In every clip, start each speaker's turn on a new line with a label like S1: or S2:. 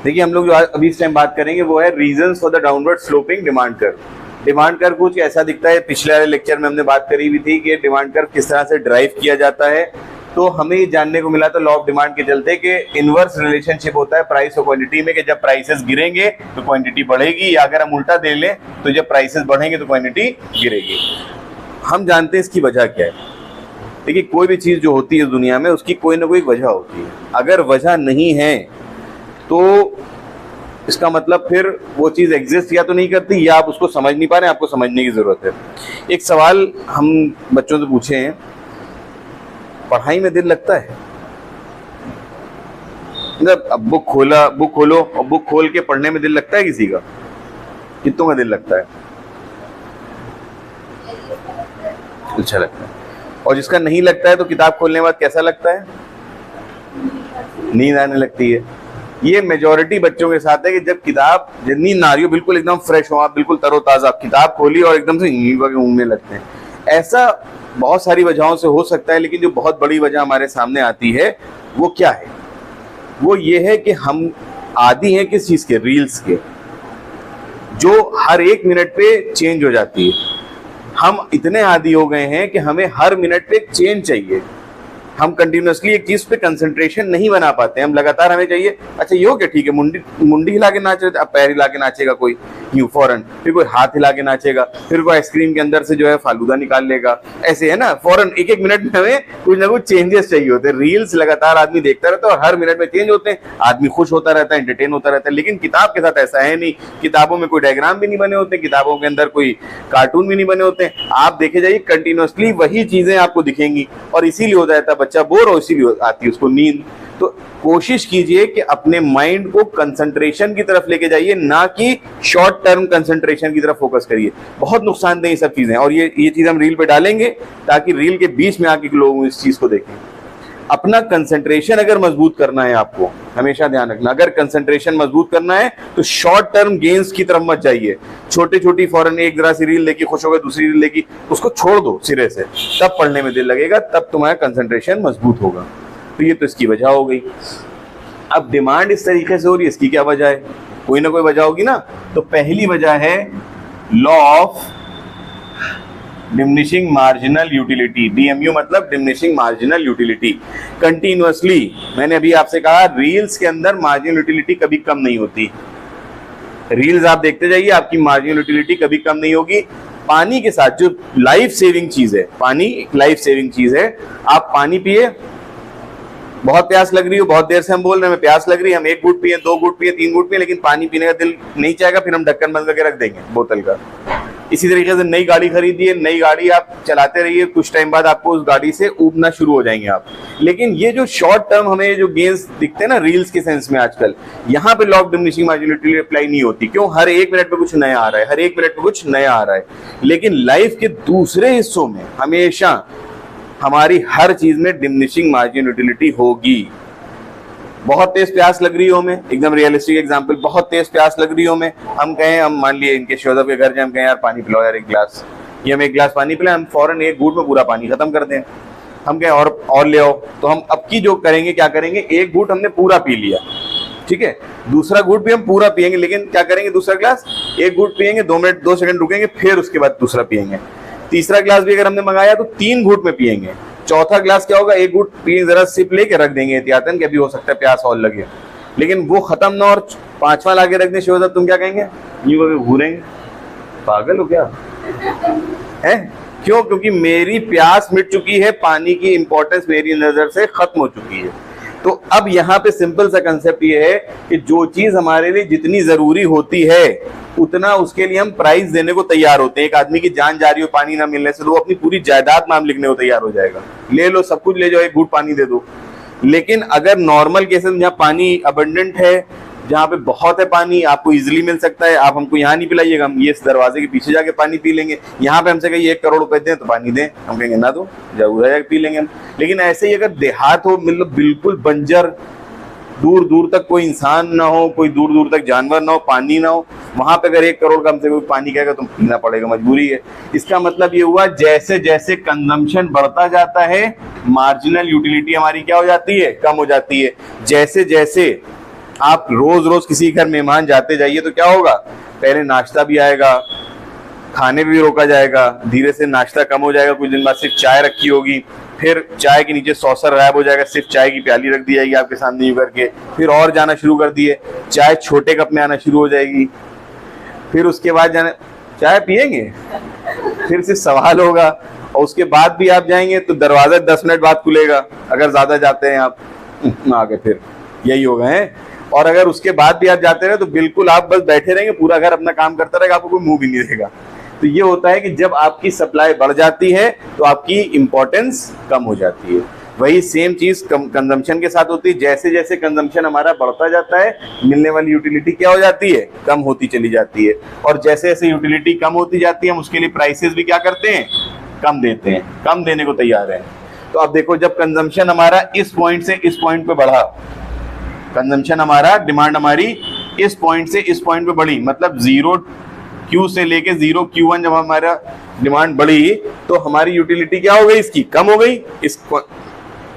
S1: देखिए हम लोग जो अभी इस टाइम बात करेंगे वो है reasons for the downward sloping demand curve. Demand curve कुछ ऐसा दिखता है, पिछले वाले लेक्चर में हमने बात करी हुई थी कि डिमांड कर्व किस तरह से ड्राइव किया जाता है। तो हमें ये जानने को मिला था लॉ ऑफ डिमांड के चलते कि इनवर्स रिलेशनशिप होता है प्राइस और क्वांटिटी में, कि जब प्राइसेस गिरेंगे तो क्वांटिटी बढ़ेगी, या अगर हम उल्टा दे लें तो जब प्राइसेस बढ़ेंगे तो क्वांटिटी गिरेगी। हम जानते हैं इसकी वजह क्या है। देखिए कोई भी चीज़ जो होती है दुनिया में उसकी कोई ना कोई वजह होती है। अगर वजह नहीं है तो इसका मतलब फिर वो चीज़ एग्जिस्ट या तो नहीं करती या आप उसको समझ नहीं पा रहे हैं, आपको समझने की ज़रूरत है। एक सवाल हम बच्चों से पूछे हैं, पढ़ाई में दिल लगता है? मतलब अब बुक खोलो और बुक खोल के पढ़ने में दिल लगता है किसी का? कितनों का दिल लगता है? अच्छा लगता है। और जिसका नहीं लगता है तो किताब खोलने के बाद कैसा लगता है? नींद आने लगती है। ये मेजॉरिटी बच्चों के साथ है कि जब किताब नींद ना रही हो, बिल्कुल एकदम फ्रेश हो आप, बिल्कुल तरोताजा, किताब खोली और एकदम से ऊँगने लगते हैं। ऐसा बहुत सारी वजहों से हो सकता है, लेकिन जो बहुत बड़ी वजह हमारे सामने आती है वो क्या है? वो ये है कि हम आदी हैं किस चीज़ के? रील्स के, जो हर एक मिनट पे चेंज हो जाती है। हम इतने आदी हो गए हैं कि हमें हर मिनट पे चेंज चाहिए। हम कंटिन्यूसली एक चीज पे कंसंट्रेशन नहीं बना पाते, हम लगातार हमें चाहिए अच्छा ये हो क्या, ठीक है, मुंडी हिला के नाच रहे, अब पैर हिला के नाचेगा कोई यूं फौरन, फिर कोई हाथ हिला के नाचेगा, फिर कोई आइसक्रीम के अंदर से जो है फालूदा निकाल लेगा, ऐसे है ना, फौरन एक एक मिनट में हमें कुछ ना कुछ चेंजेस चाहिए होते हैं। रील्स लगातार आदमी देखता रहता है और हर मिनट में चेंज होते हैं, आदमी खुश होता रहता है, एंटरटेन होता रहता है। लेकिन किताब के साथ ऐसा है नहीं, किताबों में कोई डायग्राम भी नहीं बने होते, किताबों के अंदर कोई कार्टून भी नहीं बने होते। आप देखे जाइए कंटिन्यूसली वही चीजें आपको दिखेंगी और इसीलिए हो जाता है बच्चा बोर, और इसीलिए आती है उसको नींद। तो कोशिश कीजिए कि अपने माइंड को कंसंट्रेशन की तरफ लेके जाइए, ना कि शॉर्ट टर्म कंसंट्रेशन की तरफ फोकस करिए। बहुत नुकसानदेह ये सब चीजें, और ये चीज हम रील पे डालेंगे ताकि रील के बीच में आके लोग इस चीज को देखें। अपना कंसंट्रेशन अगर मजबूत करना है, आपको हमेशा ध्यान रखना, अगर कंसंट्रेशन मजबूत करना है तो शॉर्ट टर्म गेन्स की तरफ मत जाइए। छोटी छोटी फौरन एक जरा सी रील देखी, खुश हो गए, दूसरी रील देखी, उसको छोड़ दो सिरे से, तब पढ़ने में दिल लगेगा, तब तुम्हारा कंसंट्रेशन मजबूत होगा। तो ये तो इसकी वजह हो गई। अब डिमांड इस तरीके से हो रही है, इसकी क्या वजह है? कोई ना कोई वजह होगी ना। तो पहली वजह है law of diminishing marginal utility. DMU मतलब डिमिनिशिंग मार्जिनल यूटिलिटी। कंटिन्यूअसली मैंने अभी आपसे कहा रील्स के अंदर मार्जिनल यूटिलिटी कभी कम नहीं होती। रील्स आप देखते जाइए, आपकी मार्जिनल यूटिलिटी कभी कम नहीं होगी। पानी के साथ जो लाइफ सेविंग चीज है, पानी एक लाइफ सेविंग चीज है। आप पानी पिए, बहुत प्यास लग रही हो, बहुत देर से हम बोल रहे हैं प्यास लग रही है, हम एक घूंट पिए, दो घूंट पिए, तीन घूंट पिए, लेकिन पानी पीने का दिल नहीं चाहेगा, फिर हम ढक्कन बंद करके रख देंगे बोतल का। इसी तरीके से नई गाड़ी खरीदी है, नई गाड़ी आप चलाते रहिए, कुछ टाइम बाद आपको उस गाड़ी से ऊबना शुरू हो जाएंगे आप। लेकिन ये जो शॉर्ट टर्म हमें जो गेन्स दिखते हैं ना रील्स के सेंस में आजकल, यहाँ पे law of diminishing marginal apply नहीं होती। क्यों? हर एक मिनट में कुछ नया आ रहा है, हर एक मिनट में कुछ नया आ रहा है। लेकिन लाइफ के दूसरे हिस्सों में हमेशा हमारी हर चीज में डिमिनिशिंग मार्जिनल यूटिलिटी होगी। बहुत तेज प्यास लग रही हो हमें, एकदम रियलिस्टिक एग्जांपल, बहुत तेज प्यास लग रही हो हमें, हम कहें, हम मान लिए इनके शोधक के घर जाए, हम कहें यार पानी पिलाओ यार एक गिलास, ये हम एक गिलास पानी पिलाएं, हम फौरन एक घूंट में पूरा पानी खत्म कर दें। हम कहें और ले आओ, तो हम अब की जो करेंगे, क्या करेंगे, एक घूंट हमने पूरा पी लिया, ठीक है, दूसरा घूंट भी हम पूरा पियेंगे, लेकिन क्या करेंगे, दूसरा गिलास एक घूंट पियेंगे, 2 मिनट 2 सेकंड रुकेंगे, फिर उसके बाद दूसरा पियेंगे। तीसरा गिलास भी अगर हमने मंगाया तो 3 घूंट में पियेंगे। चौथा ग्लास क्या होगा, एक घूंट पिए, जरा सिप लेके रख देंगे एहतियातन, कि अभी हो सकता है प्यास और लगे, लेकिन वो खत्म ना और 5वां लाके रख दें, शिवदत्त तुम क्या कहेंगे, यूं घूरेंगे, पागल हो क्या है? क्यों? क्योंकि मेरी प्यास मिट चुकी है, पानी की इंपॉर्टेंस मेरी नजर से खत्म हो चुकी है। तो अब यहाँ पे सिंपल सा कंसेप्ट ये है कि जो चीज हमारे लिए जितनी जरूरी होती है उतना उसके लिए हम प्राइस देने को तैयार होते हैं। एक आदमी की जान जा रही हो पानी ना मिलने से, तो वो अपनी पूरी जायदाद नाम लिखने को तैयार हो जाएगा, ले लो सब कुछ ले जाओ, एक घूंट पानी दे दो। लेकिन अगर नॉर्मल केसेस में जहाँ पानी अबंडेंट है, जहाँ पे बहुत है पानी, आपको इजीली मिल सकता है, आप हमको यहाँ नहीं पिलाइएगा, हम ये इस दरवाजे के पीछे जाके पानी पी लेंगे। यहाँ पे हमसे कहिए 1 करोड़ रुपए दें तो पानी दें, हम कहेंगे ना दो, जाओ जाके पी लेंगे हम। लेकिन ऐसे ही अगर देहात हो, मतलब बिल्कुल बंजर, दूर दूर तक कोई इंसान ना हो, कोई दूर दूर तक जानवर ना हो, पानी ना हो, वहां पे अगर 1 करोड़ का हमसे कोई पानी कहेगा तो पीना पड़ेगा, मजबूरी है। इसका मतलब ये हुआ जैसे जैसे कंजम्पशन बढ़ता जाता है, मार्जिनल यूटिलिटी हमारी क्या हो जाती है, कम हो जाती है। जैसे जैसे आप रोज रोज किसी घर मेहमान जाते जाइए तो क्या होगा, पहले नाश्ता भी आएगा, खाने भी रोका जाएगा, धीरे से नाश्ता कम हो जाएगा, कुछ दिन बाद सिर्फ चाय रखी होगी, फिर चाय के नीचे सॉसर गायब हो जाएगा, सिर्फ चाय की प्याली रख दी जाएगी आपके सामने यूं करके, फिर और जाना शुरू कर दिए, चाय छोटे कप में आना शुरू हो जाएगी, फिर उसके बाद जाने चाय पिएंगे, फिर सिर्फ सवाल होगा, और उसके बाद भी आप जाएंगे तो दरवाजा 10 मिनट बाद खुलेगा अगर ज्यादा जाते हैं आप, आगे फिर यही होगा है। और अगर उसके बाद भी आप जाते रहे तो बिल्कुल आप बस बैठे रहेंगे, पूरा घर अपना काम करता रहेगा, आपको कोई मुंह भी नहीं देगा। तो ये होता है कि जब आपकी सप्लाई बढ़ जाती है तो आपकी इंपॉर्टेंस कम हो जाती है। वही सेम चीज कंजम्पशन के साथ होती है, जैसे जैसे कंजम्पशन हमारा बढ़ता जाता है मिलने वाली यूटिलिटी क्या हो जाती है, कम होती चली जाती है, और जैसे जैसे यूटिलिटी कम होती जाती है हम उसके लिए प्राइसेस भी क्या करते हैं, कम देते हैं, कम देने को तैयार है। तो अब देखो जब कंजम्पशन हमारा इस पॉइंट से इस पॉइंट पे बढ़ा, कंजम्पशन हमारा, डिमांड हमारी इस पॉइंट से इस पॉइंट पे बढ़ी, मतलब 0Q से लेके 0Q1 जब हमारा डिमांड बढ़ी तो हमारी यूटिलिटी क्या हो गई, इसकी कम हो गई। इस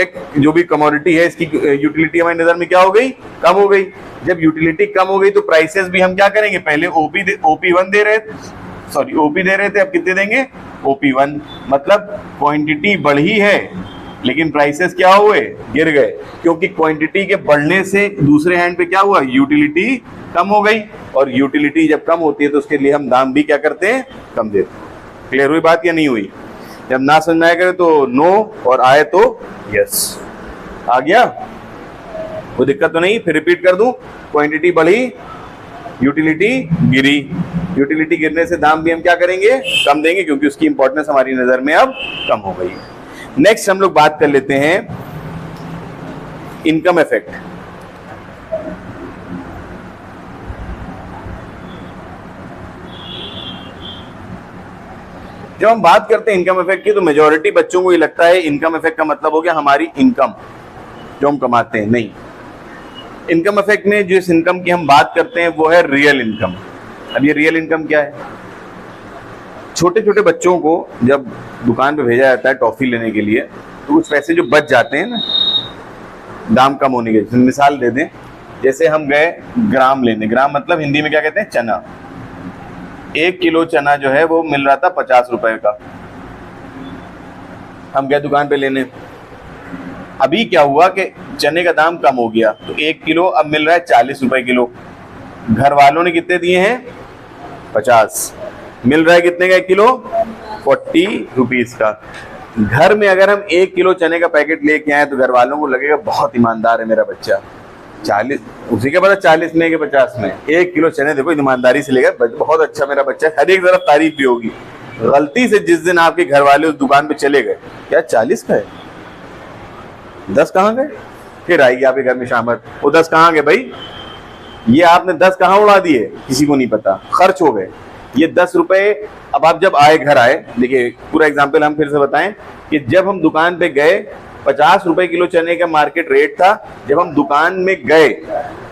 S1: एक जो भी कमोडिटी है इसकी यूटिलिटी हमारी नजर में क्या हो गई, कम हो गई। जब यूटिलिटी कम हो गई तो प्राइसेस भी हम क्या करेंगे, पहले OP1 दे रहे थे, सॉरी OP दे रहे थे, अब कितने देंगे, OP1, मतलब क्वांटिटी बढ़ी है लेकिन प्राइसेस क्या हुए, गिर गए, क्योंकि क्वांटिटी के बढ़ने से दूसरे हैंड पे क्या हुआ, यूटिलिटी कम हो गई, और यूटिलिटी जब कम होती है तो उसके लिए हम दाम भी क्या करते हैं, कम देते हैं। क्लियर हुई बात या नहीं हुई? जब ना समझ आया करे तो नो, और आए तो यस। आ गया, कोई दिक्कत तो नहीं? फिर रिपीट कर दूं, क्वांटिटी बढ़ी, यूटिलिटी गिरी, यूटिलिटी गिरने से दाम भी हम क्या करेंगे, कम देंगे, क्योंकि उसकी इंपॉर्टेंस हमारी नजर में अब कम हो गई। नेक्स्ट हम लोग बात कर लेते हैं इनकम इफेक्ट। जब हम बात करते हैं इनकम इफेक्ट की तो मेजॉरिटी बच्चों को ये लगता है इनकम इफेक्ट का मतलब हो गया हमारी इनकम जो हम कमाते हैं। नहीं, इनकम इफेक्ट में जिस इनकम की हम बात करते हैं वो है रियल इनकम। अब ये रियल इनकम क्या है? छोटे छोटे बच्चों को जब दुकान पे भेजा जाता है टॉफी लेने के लिए तो कुछ पैसे जो बच जाते हैं ना दाम कम होने के, मिसाल दे दें, जैसे हम गए ग्राम लेने, ग्राम मतलब हिंदी में क्या कहते हैं, चना। 1 किलो चना जो है वो मिल रहा था 50 रुपए का, हम गए दुकान पे लेने। अभी क्या हुआ कि चने का दाम कम हो गया तो 1 किलो अब मिल रहा है 40 रुपए किलो। घर वालों ने कितने दिए हैं, 50, मिल रहा है कितने का 1 किलो, 40 रुपीज का। घर में अगर हम 1 किलो चने का पैकेट लेके आए तो घर वालों को लगेगा बहुत ईमानदार है मेरा बच्चा, 40, उसी के पता 40 में के 50 में 1 किलो चने देखो ईमानदारी से लेगा, बहुत अच्छा मेरा बच्चा, हर एक तरफ तारीफ भी होगी। गलती से जिस दिन आपके घर वाले उस दुकान पे चले गए, क्या 40 का है, 10 कहाँ गए, फिर आएगी आपके घर में शामत, वो 10 कहाँ गए भाई, ये आपने 10 कहाँ उड़ा दिए, किसी को नहीं पता, खर्च हो गए ये 10 रुपए। अब आप जब आए, घर आए, देखिए पूरा एग्जाम्पल हम फिर से बताएं कि जब हम दुकान पे गए 50 रुपए किलो चने का मार्केट रेट था, जब हम दुकान में गए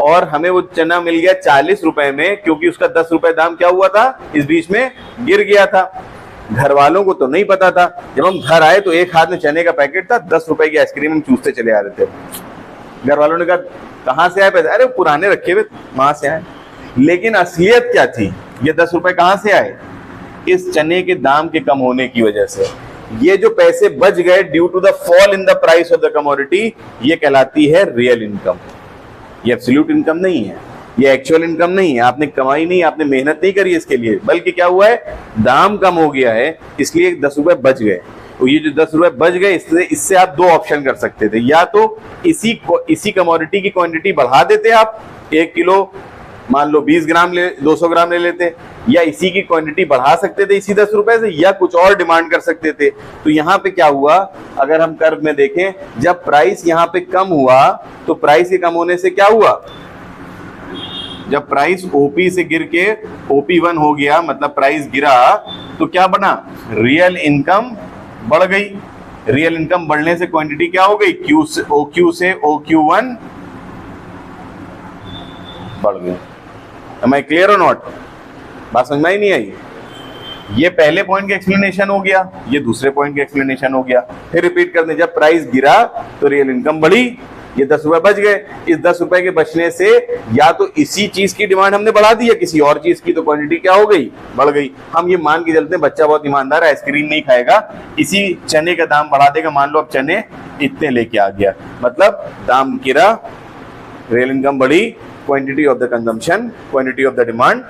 S1: और हमें वो चना मिल गया 40 रुपए में, क्योंकि उसका 10 रुपए दाम क्या हुआ था, इस बीच में गिर गया था। घर वालों को तो नहीं पता था। जब हम घर आए तो एक हाथ में चने का पैकेट था, 10 रुपए की आइसक्रीम हम चूसते चले आ रहे थे। घर वालों ने कहा कहाँ से आए पैसे, अरे पुराने रखे हुए वहां से आए। लेकिन असलियत क्या थी, ये 10 रुपए कहाँ से आए, इस चने के दाम के कम होने की वजह से। ये जो पैसे बच गए due to the fall in the price of the commodity, ये कहलाती है रियल इनकम। ये एब्सोल्यूट इनकम नहीं है, ये एक्चुअल इनकम नहीं है, आपने कमाई नहीं, आपने मेहनत नहीं करी इसके लिए, बल्कि क्या हुआ है, दाम कम हो गया है इसलिए 10 रुपए बच गए। तो ये जो 10 रुपए बच गए, इससे आप 2 ऑप्शन कर सकते थे, या तो इसी कमोडिटी की क्वांटिटी बढ़ा देते आप, 1 किलो मान लो 20 ग्राम 200 ग्राम ले लेते, या इसी की क्वांटिटी बढ़ा सकते थे इसी 10 रुपए से, या कुछ और डिमांड कर सकते थे। तो यहाँ पे क्या हुआ, अगर हम कर्व में देखें, जब प्राइस यहाँ पे कम हुआ तो प्राइस के कम होने से क्या हुआ, जब प्राइस ओपी से गिर के OP1 हो गया, मतलब प्राइस गिरा, तो क्या बना, रियल इनकम बढ़ गई। रियल इनकम बढ़ने से क्वांटिटी क्या हो गई, OQ से OQ1 बढ़ गई। Am I clear or not? बात समझ में ही नहीं आई? ये पहले पॉइंट का एक्सप्लेनेशन हो गया, ये दूसरे पॉइंट का एक्सप्लेनेशन हो गया। फिर रिपीट कर दें, जब प्राइस गिरा तो रियल इनकम बढ़ी, ये 10 रुपए बच गए। इस 10 रुपए के बचने से या तो इसी चीज की डिमांड हमने बढ़ा दी या किसी और चीज की, तो क्वांटिटी क्या हो गई, बढ़ गई। हम ये मान के चलते हैं बच्चा बहुत ईमानदार है, आइसक्रीम नहीं खाएगा, इसी चने का दाम बढ़ा देगा। मान लो अब चने इतने लेके आ गया, मतलब दाम गिरा, रियल इनकम बढ़ी, quantity of the consumption, quantity of the demand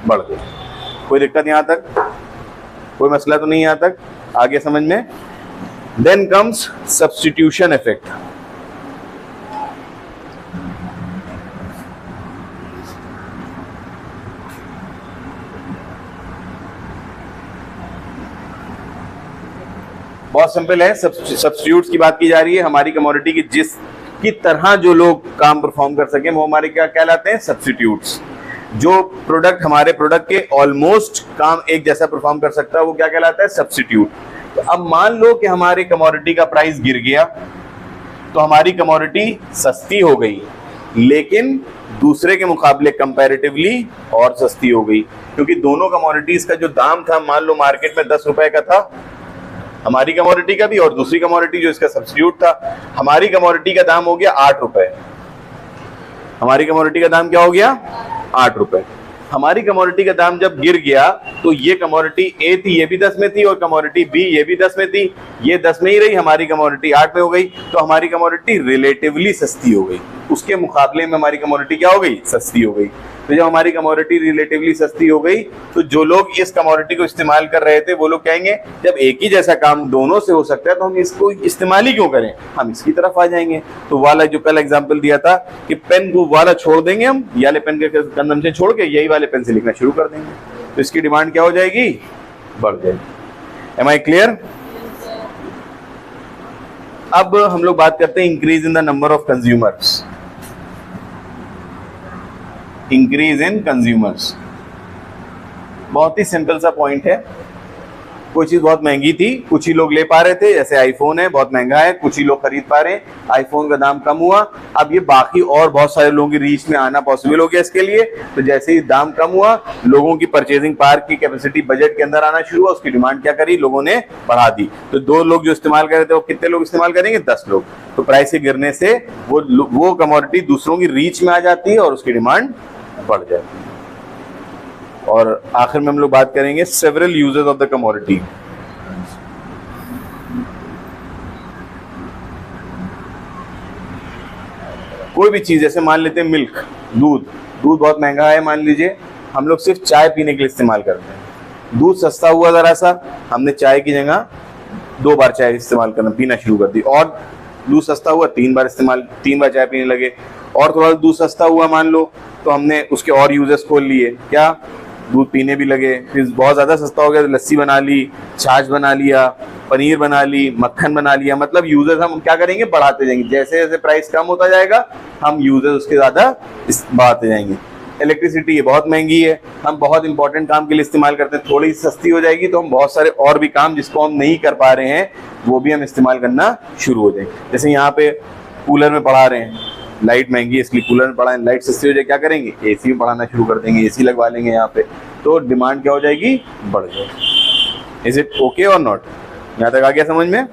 S1: बढ़ गई। कोई दिक्कत यहां तक, कोई मसला तो नहीं यहां तक, आगे समझ में। Then comes substitution effect. बहुत सिंपल है, सब्स्टिट्यूट्स की बात की जा रही है। हमारी कमोडिटी की जिस की तरह जो लोग काम परफॉर्म कर सके वो हमारे क्या कहलाते हैं, सब्स्टिट्यूट्स। जो प्रोडक्ट हमारे प्रोडक्ट के ऑलमोस्ट काम एक जैसा परफॉर्म कर सकता है वो क्या कहलाता है, सब्स्टिट्यूट। तो अब मान लो कि हमारी कमोडिटी का प्राइस गिर गया तो हमारी कमोडिटी सस्ती हो गई, लेकिन दूसरे के मुकाबले कंपैरेटिवली और सस्ती हो गई, क्योंकि दोनों कमोडिटीज का जो दाम था, मान लो मार्केट में 10 रुपए का था हमारी कमोडिटी का भी, और दूसरी कमोडिटी जो इसका सब्स्टिट्यूट था, हमारी कमोडिटी का दाम हो गया 8 रुपए। हमारी कमोडिटी का दाम क्या हो गया, 8 रुपए। हमारी कमोडिटी का दाम जब गिर गया तो ये कमोडिटी ए थी, ये भी 10 में थी, और कमोडिटी बी ये भी 10 में थी, ये 10 में ही रही, हमारी कमोडिटी 8 में हो गई, तो हमारी कमोडिटी रिलेटिवली सस्ती हो गई। उसके मुकाबले में हमारी कमोडिटी क्या हो गई, सस्ती हो गई। तो जब हमारी कमोडिटी रिलेटिवली सस्ती हो गई तो जो लोग इस कमोडिटी को इस्तेमाल कर रहे थे वो लोग कहेंगे जब एक ही जैसा काम दोनों से हो सकता है तो हम इसको इस्तेमाल ही क्यों करें, हम इसकी तरफ आ जाएंगे। तो वाला जो कल एग्जांपल दिया था कि पेन को वाला छोड़ देंगे, हम ये वाले पेन के कंजम्पशन छोड़ के यही वाले पेन से लिखना शुरू कर देंगे, तो इसकी डिमांड क्या हो जाएगी, बढ़ जाएगी। Am I clear. अब हम लोग बात करते हैं increase in the number of consumers. Increase in consumers बहुत ही सिंपल सा पॉइंट है। कोई चीज बहुत महंगी थी, कुछ ही लोग ले पा रहे थे, जैसे आईफोन है बहुत महंगा है, कुछ ही लोग खरीद पा रहे हैं, आईफोन का दाम कम हुआ, अब ये बाकी और बहुत सारे लोगों की रीच में आना पॉसिबल हो गया इसके लिए। तो जैसे ही दाम कम हुआ, लोगों की परचेजिंग पावर की कैपेसिटी बजट के अंदर आना शुरू हुआ, उसकी डिमांड क्या करी, लोगों ने बढ़ा दी। तो 2 लोग जो इस्तेमाल कर रहे थे वो कितने लोग इस्तेमाल करेंगे, 10 लोग। तो प्राइस के गिरने से वो कमोडिटी दूसरों की रीच में आ जाती है और उसकी डिमांड बढ़ जाती है। और आखिर में हम लोग बात करेंगे several uses of the commodity. कोई भी चीज, जैसे मान लेते हैं मिल्क, दूध बहुत महंगा है, मान लीजिए हम लोग सिर्फ चाय पीने के लिए इस्तेमाल करते हैं। दूध सस्ता हुआ जरा सा, हमने चाय की जगह 2 बार चाय इस्तेमाल करना पीना शुरू कर दी, और दूध सस्ता हुआ 3 बार चाय पीने लगे, और थोड़ा दूध सस्ता हुआ मान लो तो हमने उसके और यूजेस खोल लिए, क्या, दूध पीने भी लगे। फिर बहुत ज्यादा सस्ता हो गया तो लस्सी बना ली, छाछ बना लिया, पनीर बना ली, मक्खन बना लिया, मतलब यूजेस हम क्या करेंगे, बढ़ाते जाएंगे। जैसे जैसे प्राइस कम होता जाएगा हम यूजेस उसके ज्यादा बढ़ाते जाएंगे। इलेक्ट्रिसिटी ये बहुत महंगी है, हम बहुत इंपॉर्टेंट काम के लिए इस्तेमाल करते हैं, थोड़ी सस्ती हो जाएगी तो हम बहुत सारे और भी काम जिसको हम नहीं कर पा रहे हैं वो भी हम इस्तेमाल करना शुरू हो जाएंगे। जैसे यहाँ पे कूलर में पढ़ा रहे हैं, लाइट महंगी है इसलिए कूलर में पढ़ाएं, लाइट सस्ती हो जाए क्या करेंगे, एसी में पढ़ाना शुरू कर देंगे, एसी लगवा लेंगे यहाँ पे, तो डिमांड क्या हो जाएगी, बढ़ जाएगी। इज इट ओके और नॉट, यहाँ तक आ गया समझ में।